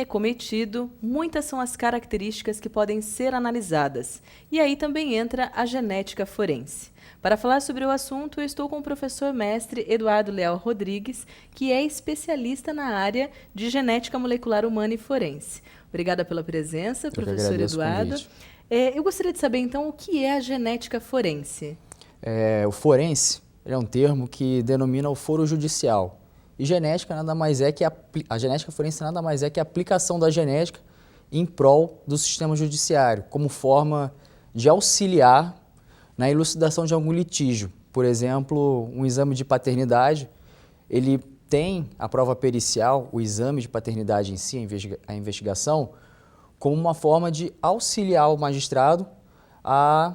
é cometido, muitas são as características que podem ser analisadas. E aí também entra a genética forense. Para falar sobre o assunto, eu estou com o professor mestre Eduardo Leal Rodrigues, que é especialista na área de genética molecular humana e forense. Obrigada pela presença, professor Eduardo. Eu gostaria de saber, então, o que é a genética forense? O forense é um termo que denomina o foro judicial. E genética nada mais é que a genética forense nada mais é que a aplicação da genética em prol do sistema judiciário, como forma de auxiliar na elucidação de algum litígio. Por exemplo, um exame de paternidade, ele tem a prova pericial, o exame de paternidade em si, a investigação, como uma forma de auxiliar o magistrado a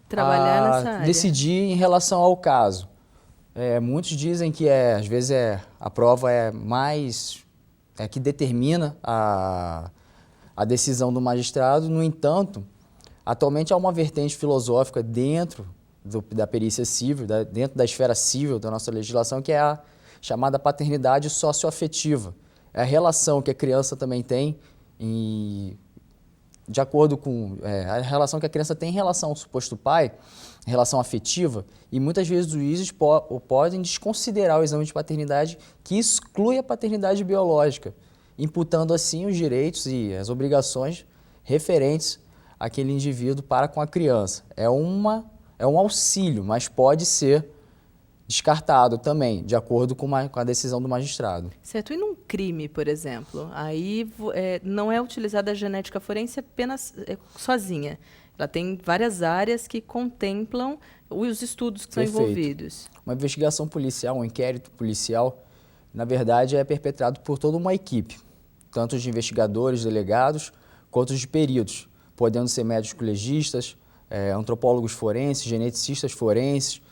trabalhar nessa área, decidir em relação ao caso. Muitos dizem que às vezes a prova que determina a decisão do magistrado. No entanto, atualmente há uma vertente filosófica dentro da perícia civil, dentro da esfera civil da nossa legislação, que é a chamada paternidade socioafetiva. É a relação que a criança também tem de acordo com a relação que a criança tem em relação ao suposto pai, relação afetiva, e muitas vezes os juízes podem desconsiderar o exame de paternidade que exclui a paternidade biológica, imputando assim os direitos e as obrigações referentes àquele indivíduo para com a criança. É um auxílio, mas pode ser descartado também, de acordo com a decisão do magistrado. Certo. E num crime, por exemplo, aí não é utilizada a genética forense apenas sozinha. Ela tem várias áreas que contemplam os estudos que são envolvidos. Uma investigação policial, um inquérito policial, na verdade, é perpetrado por toda uma equipe, tanto de investigadores, delegados, quanto de peritos, podendo ser médicos legistas, antropólogos forenses, geneticistas forenses,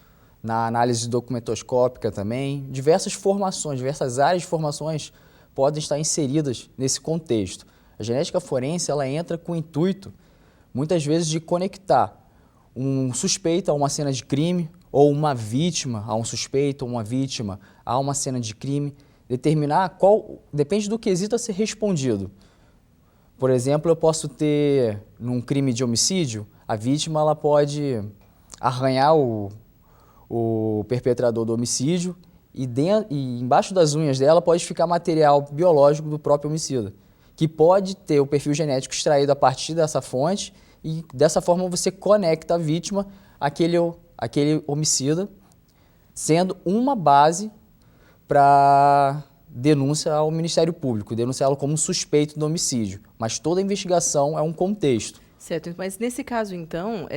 na análise documentoscópica também. Diversas formações, diversas áreas de formações podem estar inseridas nesse contexto. A genética forense ela entra com o intuito, muitas vezes, de conectar um suspeito a uma cena de crime, ou uma vítima a um suspeito, ou uma vítima a uma cena de crime, determinar depende do quesito a ser respondido. Por exemplo, eu posso ter, num crime de homicídio, a vítima ela pode arranhar o perpetrador do homicídio e embaixo das unhas dela pode ficar material biológico do próprio homicida, que pode ter o perfil genético extraído a partir dessa fonte e dessa forma você conecta a vítima àquele homicida, sendo uma base para denúncia ao Ministério Público, denunciá-lo como suspeito do homicídio. Mas toda a investigação é um contexto. Certo, mas nesse caso, então,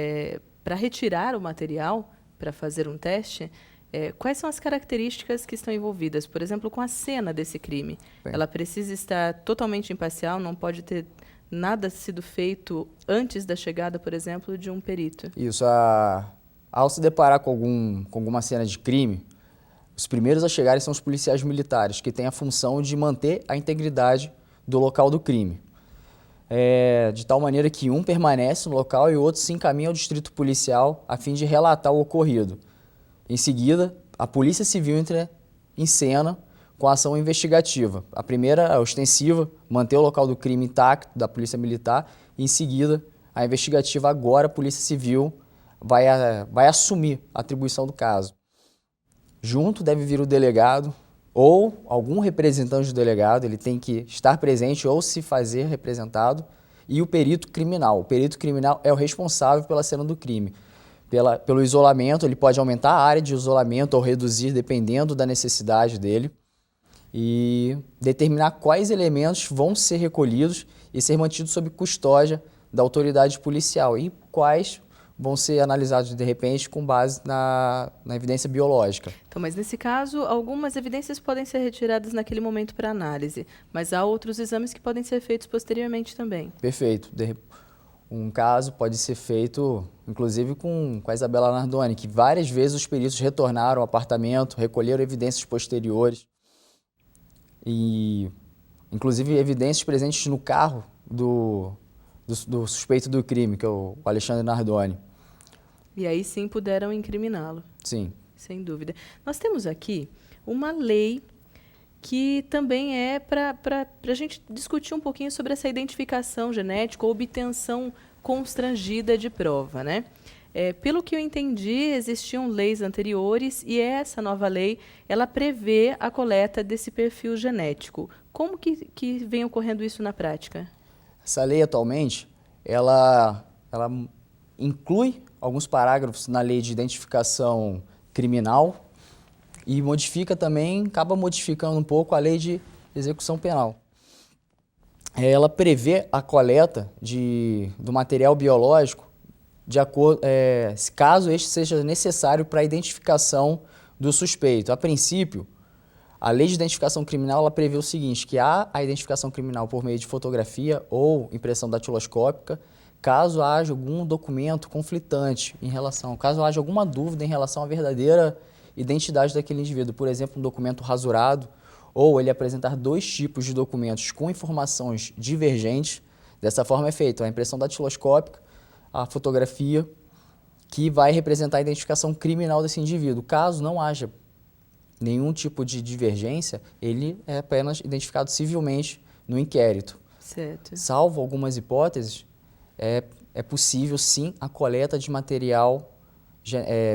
para retirar o material, para fazer um teste, quais são as características que estão envolvidas? Por exemplo, com a cena desse crime. Ela precisa estar totalmente imparcial, não pode ter nada sido feito antes da chegada, por exemplo, de um perito. Isso. Ao se deparar com alguma cena de crime, os primeiros a chegarem são os policiais militares, que têm a função de manter a integridade do local do crime. De tal maneira que um permanece no local e o outro se encaminha ao distrito policial a fim de relatar o ocorrido. Em seguida, a Polícia Civil entra em cena com a ação investigativa. A primeira é ostensiva, manter o local do crime intacto da Polícia Militar, e em seguida, a investigativa agora, a Polícia Civil vai assumir a atribuição do caso. Junto deve vir o delegado ou algum representante do delegado, ele tem que estar presente ou se fazer representado, e o perito criminal. O perito criminal é o responsável pela cena do crime. Pelo isolamento, ele pode aumentar a área de isolamento ou reduzir, dependendo da necessidade dele, e determinar quais elementos vão ser recolhidos e ser mantidos sob custódia da autoridade policial e quais vão ser analisados, de repente, com base na evidência biológica. Então, mas nesse caso, algumas evidências podem ser retiradas naquele momento para análise, mas há outros exames que podem ser feitos posteriormente também. Perfeito. Um caso pode ser feito, inclusive, com a Isabela Nardoni, que várias vezes os peritos retornaram ao apartamento, recolheram evidências posteriores, e inclusive evidências presentes no carro do suspeito do crime, que é o Alexandre Nardoni. E aí sim puderam incriminá-lo. Sim. Sem dúvida. Nós temos aqui uma lei que também é para a gente discutir um pouquinho sobre essa identificação genética ou obtenção constrangida de prova, né? Pelo que eu entendi, existiam leis anteriores e essa nova lei, ela prevê a coleta desse perfil genético. Como que vem ocorrendo isso na prática? Essa lei atualmente, ela inclui alguns parágrafos na lei de identificação criminal e modifica também, acaba modificando um pouco a lei de execução penal. Ela prevê a coleta do material biológico de acordo, caso este seja necessário para a identificação do suspeito. A princípio, a lei de identificação criminal ela prevê o seguinte, que há a identificação criminal por meio de fotografia ou impressão datiloscópica, caso haja algum documento conflitante caso haja alguma dúvida em relação à verdadeira identidade daquele indivíduo, por exemplo, um documento rasurado, ou ele apresentar dois tipos de documentos com informações divergentes. Dessa forma é feita a impressão datiloscópica, a fotografia, que vai representar a identificação criminal desse indivíduo. Caso não haja nenhum tipo de divergência, ele é apenas identificado civilmente no inquérito. Certo. Salvo algumas hipóteses, é possível sim a coleta de material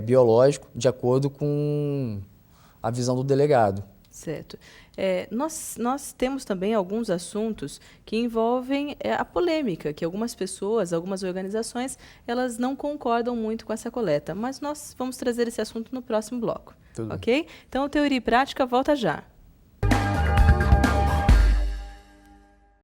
biológico de acordo com a visão do delegado. Certo. Nós temos também alguns assuntos que envolvem a polêmica, que algumas pessoas, algumas organizações, elas não concordam muito com essa coleta, mas nós vamos trazer esse assunto no próximo bloco. Tudo ok? bem. Então, Teoria e Prática volta já.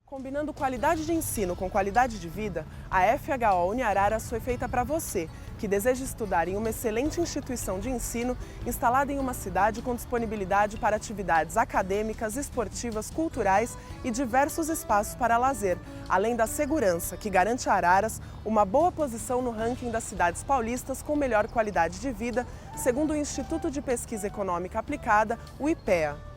Combinando qualidade de ensino com qualidade de vida, a FHO Uniararas foi feita para você, que deseja estudar em uma excelente instituição de ensino instalada em uma cidade com disponibilidade para atividades acadêmicas, esportivas, culturais e diversos espaços para lazer, além da segurança, que garante a Araras uma boa posição no ranking das cidades paulistas com melhor qualidade de vida, segundo o Instituto de Pesquisa Econômica Aplicada, o IPEA.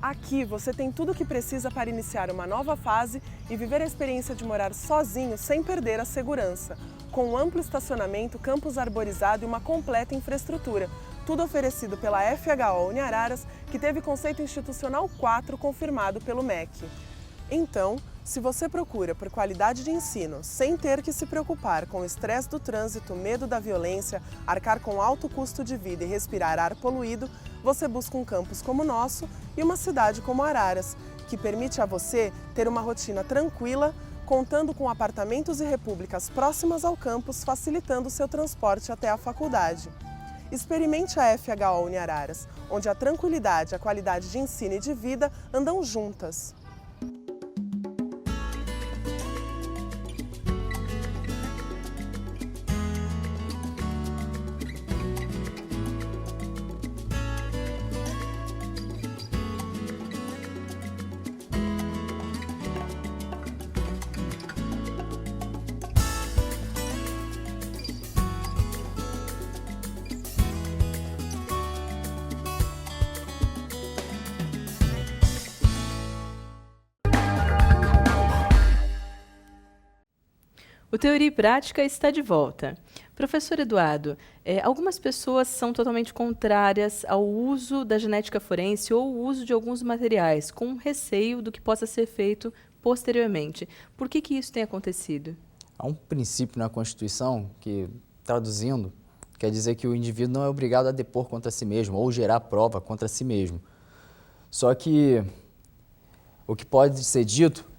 Aqui você tem tudo o que precisa para iniciar uma nova fase e viver a experiência de morar sozinho sem perder a segurança. Com um amplo estacionamento, campus arborizado e uma completa infraestrutura. Tudo oferecido pela FHO Uniararas, que teve conceito institucional 4 confirmado pelo MEC. Então, se você procura por qualidade de ensino, sem ter que se preocupar com o estresse do trânsito, medo da violência, arcar com alto custo de vida e respirar ar poluído, você busca um campus como o nosso e uma cidade como Araras, que permite a você ter uma rotina tranquila, contando com apartamentos e repúblicas próximas ao campus, facilitando o seu transporte até a faculdade. Experimente a FHO Uniararas, onde a tranquilidade, a qualidade de ensino e de vida andam juntas. O Teoria e Prática está de volta. Professor Eduardo, algumas pessoas são totalmente contrárias ao uso da genética forense ou o uso de alguns materiais, com receio do que possa ser feito posteriormente. Por que isso tem acontecido? Há um princípio na Constituição que, traduzindo, quer dizer que o indivíduo não é obrigado a depor contra si mesmo ou gerar prova contra si mesmo. Só que o que pode ser dito,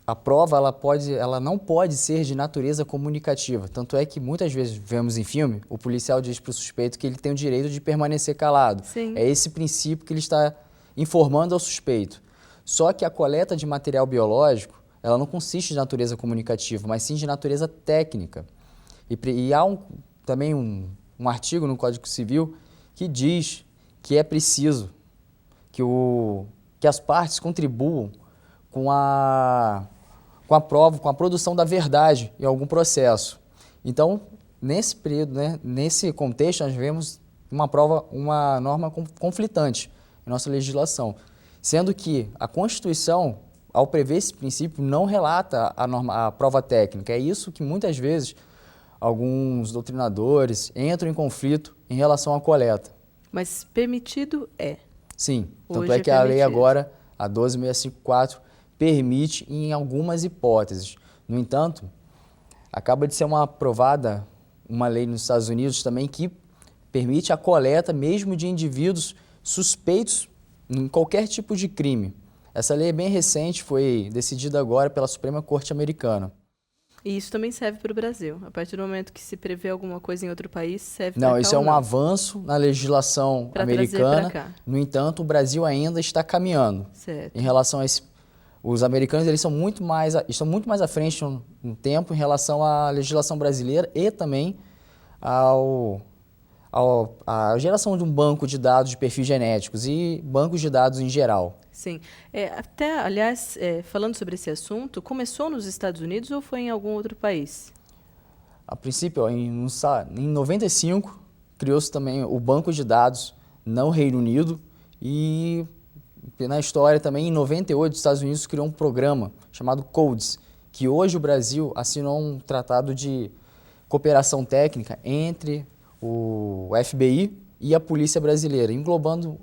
a prova ela não pode ser de natureza comunicativa. Tanto é que muitas vezes vemos em filme, o policial diz para o suspeito que ele tem o direito de permanecer calado. Sim. É esse princípio que ele está informando ao suspeito. Só que a coleta de material biológico, ela não consiste de natureza comunicativa, mas sim de natureza técnica. E há também um artigo no Código Civil que diz que é preciso que que as partes contribuam com a prova, com a produção da verdade em algum processo. Então, nesse período, né, nesse contexto, nós vemos uma norma conflitante em nossa legislação, sendo que a Constituição, ao prever esse princípio, não relata a prova técnica. É isso que muitas vezes alguns doutrinadores entram em conflito em relação à coleta. Mas permitido é? Sim, tanto Hoje é que a lei permitido. agora, a 12.654, permite em algumas hipóteses. No entanto, acaba de ser aprovada uma lei nos Estados Unidos também que permite a coleta mesmo de indivíduos suspeitos em qualquer tipo de crime. Essa lei é bem recente, foi decidida agora pela Suprema Corte Americana. E isso também serve para o Brasil. A partir do momento que se prevê alguma coisa em outro país, serve para cá. Não, isso é ou um não? avanço na legislação Pra trazer americana. pra cá. No entanto, o Brasil ainda está caminhando. Certo. Em relação a esse, os americanos eles estão muito mais à frente no tempo em relação à legislação brasileira e também à geração de um banco de dados de perfis genéticos e bancos de dados em geral. Sim. Aliás, falando sobre esse assunto, começou nos Estados Unidos ou foi em algum outro país? A princípio, em 95, criou-se também o banco de dados no Reino Unido e na história também, em 98, os Estados Unidos criou um programa chamado CODES, que hoje o Brasil assinou um tratado de cooperação técnica entre o FBI e a Polícia Brasileira, englobando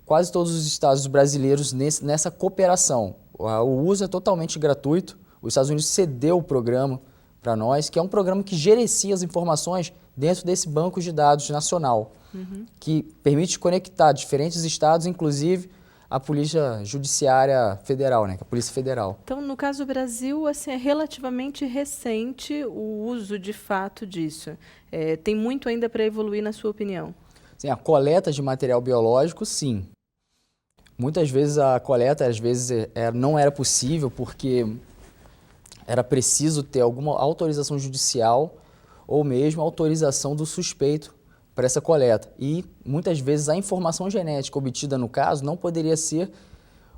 quase todos os estados brasileiros nessa cooperação. O uso é totalmente gratuito, os Estados Unidos cedeu o programa para nós, que é um programa que gerencia as informações dentro desse banco de dados nacional, que permite conectar diferentes estados, inclusive a Polícia Judiciária Federal, né, que é a Polícia Federal. Então, no caso do Brasil, assim, é relativamente recente o uso de fato disso. Tem muito ainda para evoluir, na sua opinião? Sim, a coleta de material biológico, sim. Muitas vezes a coleta, não era possível porque era preciso ter alguma autorização judicial ou mesmo autorização do suspeito para essa coleta. E muitas vezes a informação genética obtida no caso não poderia ser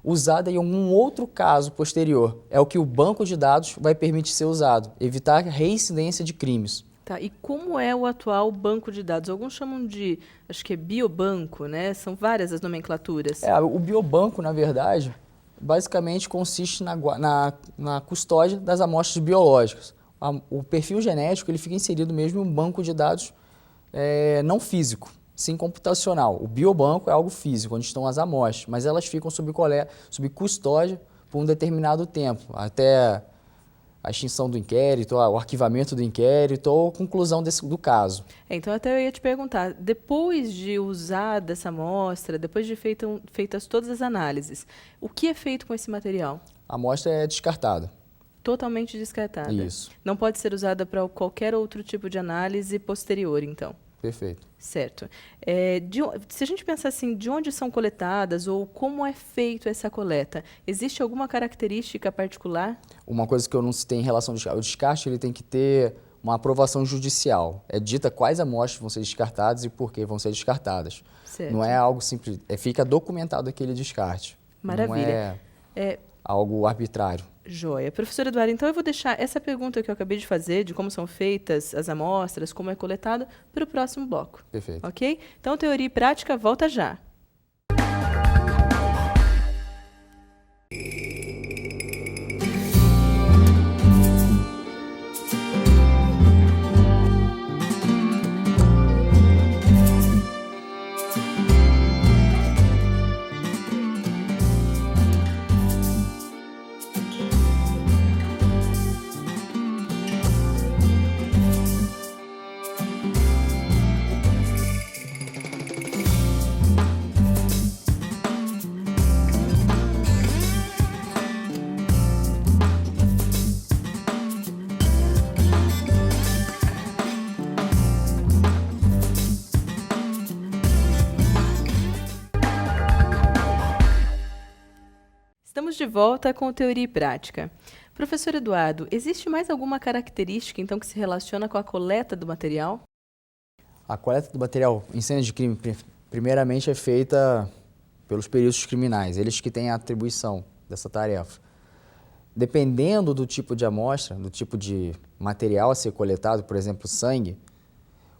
usada em algum outro caso posterior. É o que o banco de dados vai permitir ser usado, evitar a reincidência de crimes. Tá, e como é o atual banco de dados? Alguns chamam de, acho que é biobanco, né? São várias as nomenclaturas. O biobanco, na verdade, basicamente consiste na custódia das amostras biológicas. O perfil genético ele fica inserido mesmo em um banco de dados não físico, sim computacional. O biobanco é algo físico, onde estão as amostras, mas elas ficam sob custódia por um determinado tempo, até a extinção do inquérito, o arquivamento do inquérito ou a conclusão do caso. Então, até eu ia te perguntar, depois de usar dessa amostra, depois de feitas todas as análises, o que é feito com esse material? A amostra é descartada. Totalmente descartada. Isso. Não pode ser usada para qualquer outro tipo de análise posterior, então. Perfeito. Certo. Se a gente pensar assim, de onde são coletadas ou como é feito essa coleta, existe alguma característica particular? Uma coisa que eu não citei em relação ao descarte, ele tem que ter uma aprovação judicial. É dita quais amostras vão ser descartadas e por que vão ser descartadas. Certo. Não é algo simples, fica documentado aquele descarte. Maravilha. Não é algo arbitrário. Joia. Professor Eduardo, então eu vou deixar essa pergunta que eu acabei de fazer, de como são feitas as amostras, como é coletado, para o próximo bloco. Perfeito. Ok? Então, Teoria e Prática volta já. Estamos de volta com Teoria e Prática. Professor Eduardo, existe mais alguma característica, então, que se relaciona com a coleta do material? A coleta do material em cena de crime, primeiramente, é feita pelos peritos criminais, eles que têm a atribuição dessa tarefa. Dependendo do tipo de amostra, do tipo de material a ser coletado, por exemplo, sangue,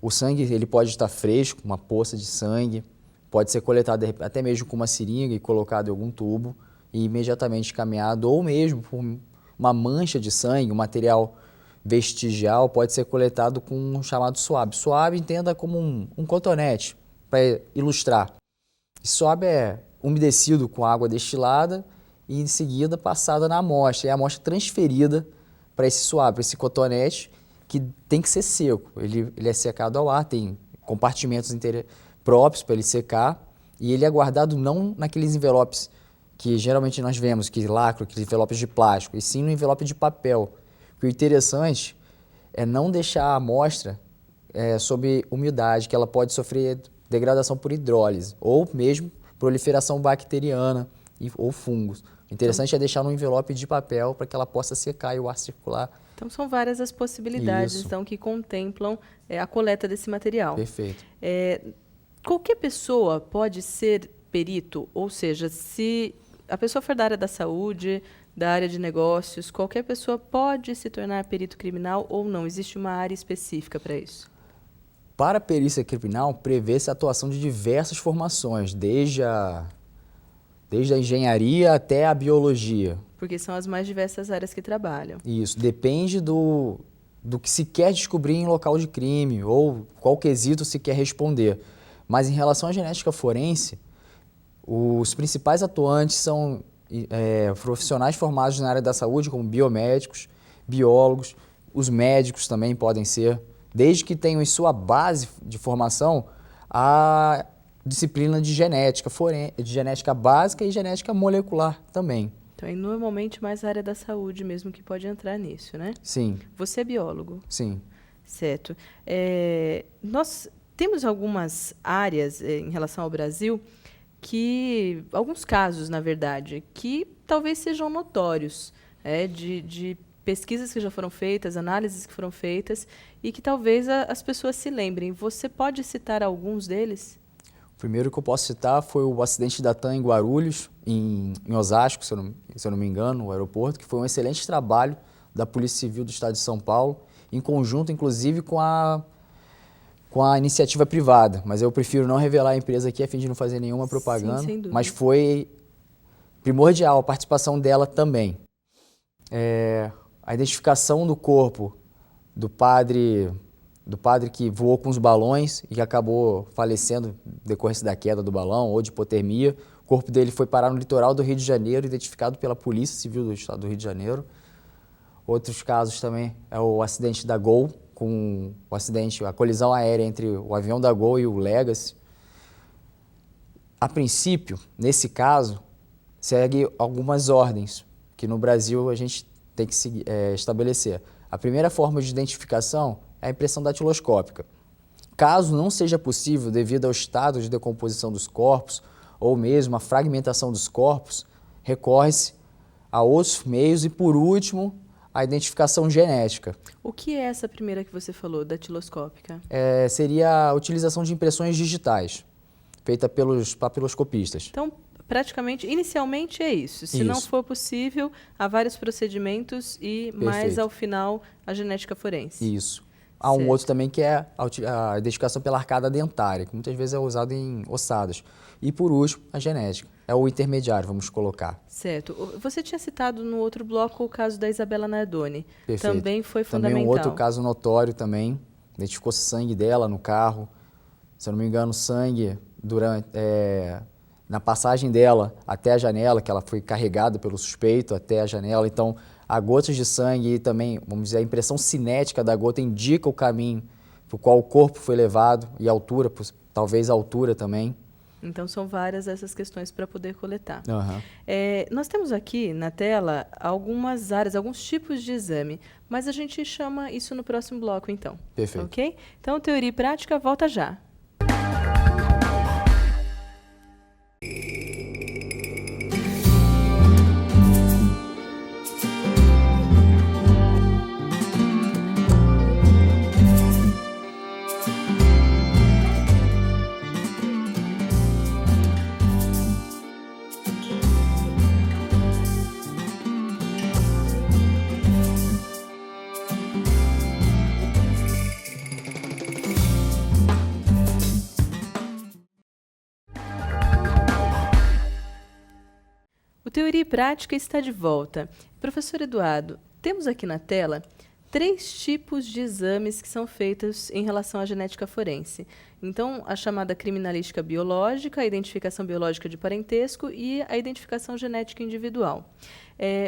o sangue ele pode estar fresco, uma poça de sangue, pode ser coletado até mesmo com uma seringa e colocado em algum tubo e imediatamente encaminhado, ou mesmo por uma mancha de sangue, um material vestigial, pode ser coletado com um chamado suave. Suave entenda como um cotonete, para ilustrar. Suave é umedecido com água destilada e em seguida passada na amostra. E a amostra transferida para esse suave, para esse cotonete, que tem que ser seco. Ele é secado ao ar, tem compartimentos próprios para ele secar e ele é guardado não naqueles envelopes que geralmente nós vemos, que lacram, aqueles envelopes de plástico, e sim no envelope de papel. O interessante é não deixar a amostra sob umidade, que ela pode sofrer degradação por hidrólise ou mesmo proliferação bacteriana ou fungos. O interessante é deixar no envelope de papel para que ela possa secar e o ar circular. Então, são várias as possibilidades então, que contemplam a coleta desse material. Perfeito. Qualquer pessoa pode ser perito, ou seja, se a pessoa for da área da saúde, da área de negócios, qualquer pessoa pode se tornar perito criminal ou não? Existe uma área específica para isso? Para a perícia criminal, prevê-se a atuação de diversas formações, desde a engenharia até a biologia. Porque são as mais diversas áreas que trabalham. Isso, depende do que se quer descobrir em local de crime ou qual quesito se quer responder. Mas em relação à genética forense, os principais atuantes são profissionais formados na área da saúde, como biomédicos, biólogos, os médicos também podem ser, desde que tenham em sua base de formação a disciplina de genética de genética básica e genética molecular também. Então, é normalmente mais a área da saúde mesmo que pode entrar nisso, né? Sim. Você é biólogo? Sim. Certo. Nós temos algumas áreas em relação ao Brasil alguns casos, na verdade, que talvez sejam notórios, de pesquisas que já foram feitas, análises que foram feitas, e que talvez as pessoas se lembrem. Você pode citar alguns deles? O primeiro que eu posso citar foi o acidente da TAM em Guarulhos, em Osasco, se eu não me engano, o aeroporto, que foi um excelente trabalho da Polícia Civil do Estado de São Paulo, em conjunto, inclusive, com a iniciativa privada. Mas eu prefiro não revelar a empresa aqui, a fim de não fazer nenhuma propaganda. Sim, sem dúvida. Mas foi primordial a participação dela também. A identificação do corpo do padre que voou com os balões e que acabou falecendo em decorrência da queda do balão ou de hipotermia. O corpo dele foi parar no litoral do Rio de Janeiro, identificado pela Polícia Civil do Estado do Rio de Janeiro. Outros casos também é o acidente da Gol, a colisão aérea entre o avião da Gol e o Legacy. A princípio, nesse caso, segue algumas ordens que no Brasil a gente tem que estabelecer. A primeira forma de identificação é a impressão datiloscópica. Caso não seja possível devido ao estado de decomposição dos corpos ou mesmo a fragmentação dos corpos, recorre-se a outros meios e, por último, a identificação genética. O que é essa primeira que você falou, datiloscópica? Seria a utilização de impressões digitais, feita pelos papiloscopistas. Então, praticamente, inicialmente é isso. Se não for possível, há vários procedimentos e mais ao final a genética forense. Isso. Há um outro também que é a identificação pela arcada dentária, que muitas vezes é usado em ossadas. E por último, a genética. É o intermediário, vamos colocar. Certo. Você tinha citado no outro bloco o caso da Isabela Nardoni. Perfeito. Também foi fundamental. Também um outro caso notório também. Identificou sangue dela no carro. Se eu não me engano, sangue na passagem dela até a janela, que ela foi carregada pelo suspeito até a janela. Então, há gotas de sangue e também, vamos dizer, a impressão cinética da gota indica o caminho para o qual o corpo foi levado e a altura, talvez a altura também. Então, são várias essas questões para poder coletar. Uhum. Nós temos aqui na tela algumas áreas, alguns tipos de exame, mas a gente chama isso no próximo bloco, então. Perfeito. Ok? Então, teoria e prática, volta já. Teoria e Prática está de volta. Professor Eduardo, temos aqui na tela 3 tipos de exames que são feitos em relação à genética forense. Então, a chamada criminalística biológica, a identificação biológica de parentesco e a identificação genética individual.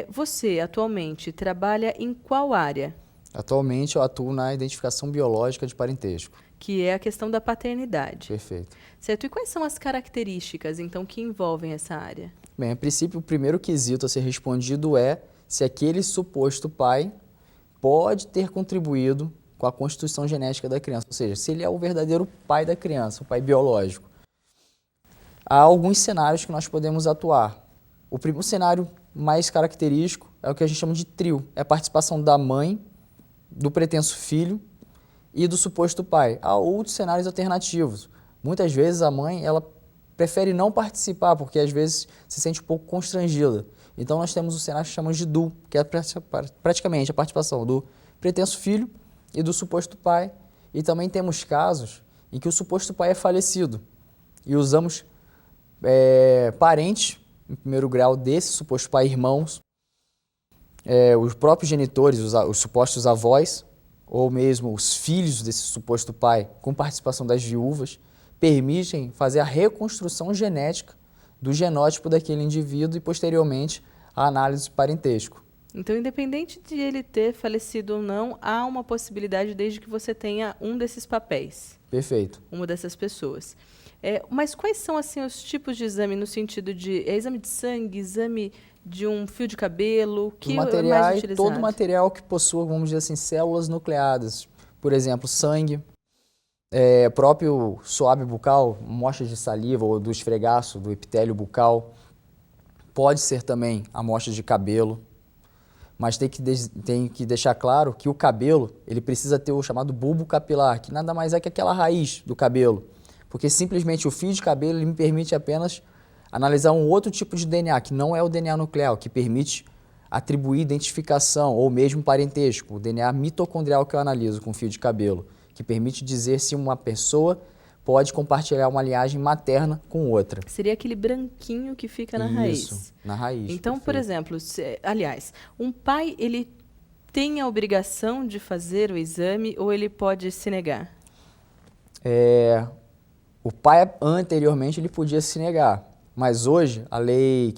Você, atualmente, trabalha em qual área? Atualmente eu atuo na identificação biológica de parentesco. Que é a questão da paternidade. Perfeito. Certo. E quais são as características, então, que envolvem essa área? Bem, a princípio, o primeiro quesito a ser respondido é se aquele suposto pai pode ter contribuído com a constituição genética da criança, ou seja, se ele é o verdadeiro pai da criança, o pai biológico. Há alguns cenários que nós podemos atuar. O primeiro cenário mais característico é o que a gente chama de trio, é a participação da mãe, do pretenso filho e do suposto pai. Há outros cenários alternativos. Muitas vezes a mãe ela prefere não participar, porque às vezes se sente um pouco constrangida. Então nós temos o cenário que chamamos de duo, que é praticamente a participação do pretenso filho e do suposto pai. E também temos casos em que o suposto pai é falecido e usamos parentes, em primeiro grau, desse suposto pai, irmãos, os próprios genitores, os supostos avós, ou mesmo os filhos desse suposto pai, com participação das viúvas, permitem fazer a reconstrução genética do genótipo daquele indivíduo e, posteriormente, a análise de parentesco. Então, independente de ele ter falecido ou não, há uma possibilidade desde que você tenha um desses papéis. Perfeito. Uma dessas pessoas. Mas quais são assim, os tipos de exame no sentido de exame de sangue, exame de um fio de cabelo, que é mais utilizado? Todo material que possua, vamos dizer assim, células nucleadas. Por exemplo, sangue, próprio suave bucal, amostras de saliva ou do esfregaço, do epitélio bucal. Pode ser também amostras de cabelo, mas tem que deixar claro que o cabelo ele precisa ter o chamado bulbo capilar, que nada mais é que aquela raiz do cabelo, porque simplesmente o fio de cabelo ele me permite apenas analisar um outro tipo de DNA, que não é o DNA nuclear, que permite atribuir identificação ou mesmo parentesco, o DNA mitocondrial que eu analiso com fio de cabelo, que permite dizer se uma pessoa pode compartilhar uma linhagem materna com outra. Seria aquele branquinho que fica na raiz. Isso, na raiz. Então, perfeito. por exemplo, um pai, ele tem a obrigação de fazer o exame ou ele pode se negar? O pai, anteriormente, ele podia se negar, mas hoje, a lei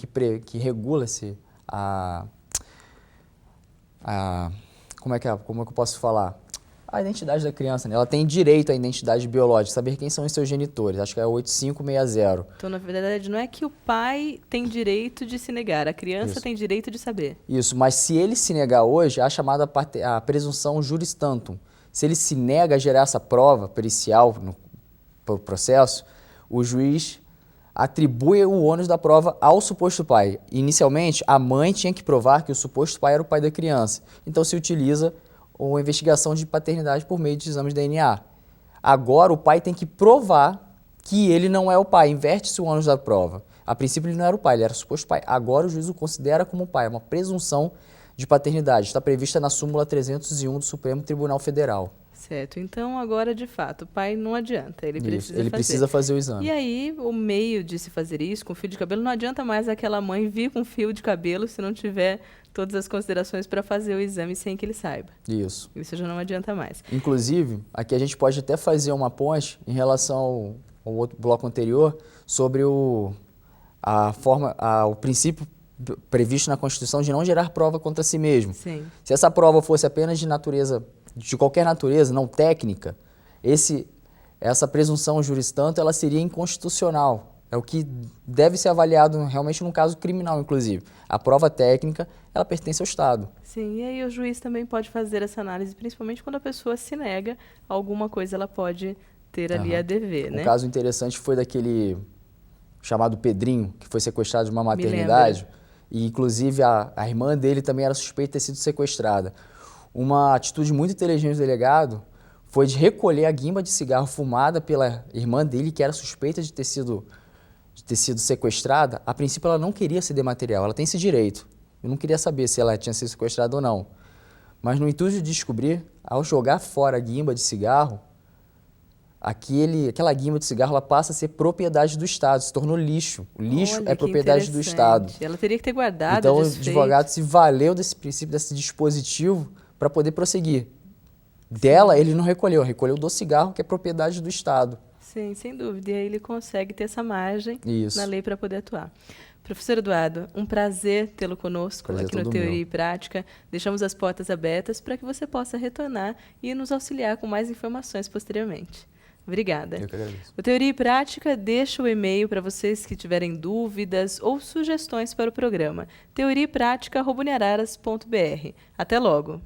que regula-se como é que eu posso falar? A identidade da criança, né? Ela tem direito à identidade biológica, saber quem são os seus genitores. Acho que é 8560. Então, na verdade, não é que o pai tem direito de se negar, a criança tem direito de saber. Isso, mas se ele se negar hoje, há a chamada a presunção juris tantum. Se ele se nega a gerar essa prova pericial no processo, o juiz atribui o ônus da prova ao suposto pai. Inicialmente, a mãe tinha que provar que o suposto pai era o pai da criança. Então, se utiliza ou investigação de paternidade por meio de exames de DNA. Agora, o pai tem que provar que ele não é o pai, inverte-se o ônus da prova. A princípio, ele não era o pai, ele era o suposto pai. Agora, o juiz o considera como pai, é uma presunção de paternidade. Está prevista na súmula 301 do Supremo Tribunal Federal. Certo. Então, agora, de fato, o pai não adianta, ele precisa fazer o exame. E aí, o meio de se fazer isso com fio de cabelo, não adianta mais aquela mãe vir com fio de cabelo se não tiver todas as considerações para fazer o exame sem que ele saiba. Isso. Isso já não adianta mais. Inclusive, aqui a gente pode até fazer uma ponte em relação ao outro bloco anterior sobre o princípio previsto na Constituição de não gerar prova contra si mesmo. Sim. Se essa prova fosse apenas de qualquer natureza, não técnica, essa presunção juris tanto, ela seria inconstitucional. É o que deve ser avaliado realmente num caso criminal, inclusive. A prova técnica, ela pertence ao Estado. Sim, e aí o juiz também pode fazer essa análise, principalmente quando a pessoa se nega a alguma coisa, ela pode ter ali a dever, né? Um caso interessante foi daquele chamado Pedrinho, que foi sequestrado de uma maternidade, e inclusive a irmã dele também era suspeita de ter sido sequestrada. Uma atitude muito inteligente do delegado foi de recolher a guimba de cigarro fumada pela irmã dele, que era suspeita de ter sido sequestrada. A princípio, ela não queria ceder material, ela tem esse direito. Eu não queria saber se ela tinha sido sequestrada ou não. Mas no intuito de descobrir, ao jogar fora a guimba de cigarro, aquela guimba de cigarro ela passa a ser propriedade do Estado, se tornou lixo. O lixo Olha, é que propriedade do Estado. Ela teria que ter guardado Então, o o desfeito. advogado se valeu desse princípio, desse dispositivo, para poder prosseguir. Dela, ele não recolheu, recolheu do cigarro, que é propriedade do Estado. Sim, sem dúvida. E aí ele consegue ter essa margem Isso. na lei para poder atuar. Professor Eduardo, um prazer tê-lo conosco Prazer aqui no todo Teoria meu. e Prática. Deixamos as portas abertas para que você possa retornar e nos auxiliar com mais informações posteriormente. Obrigada. Eu que agradeço. O Teoria e Prática deixa o e-mail para vocês que tiverem dúvidas ou sugestões para o programa. teoriaepratica@uniararas.br. Até logo!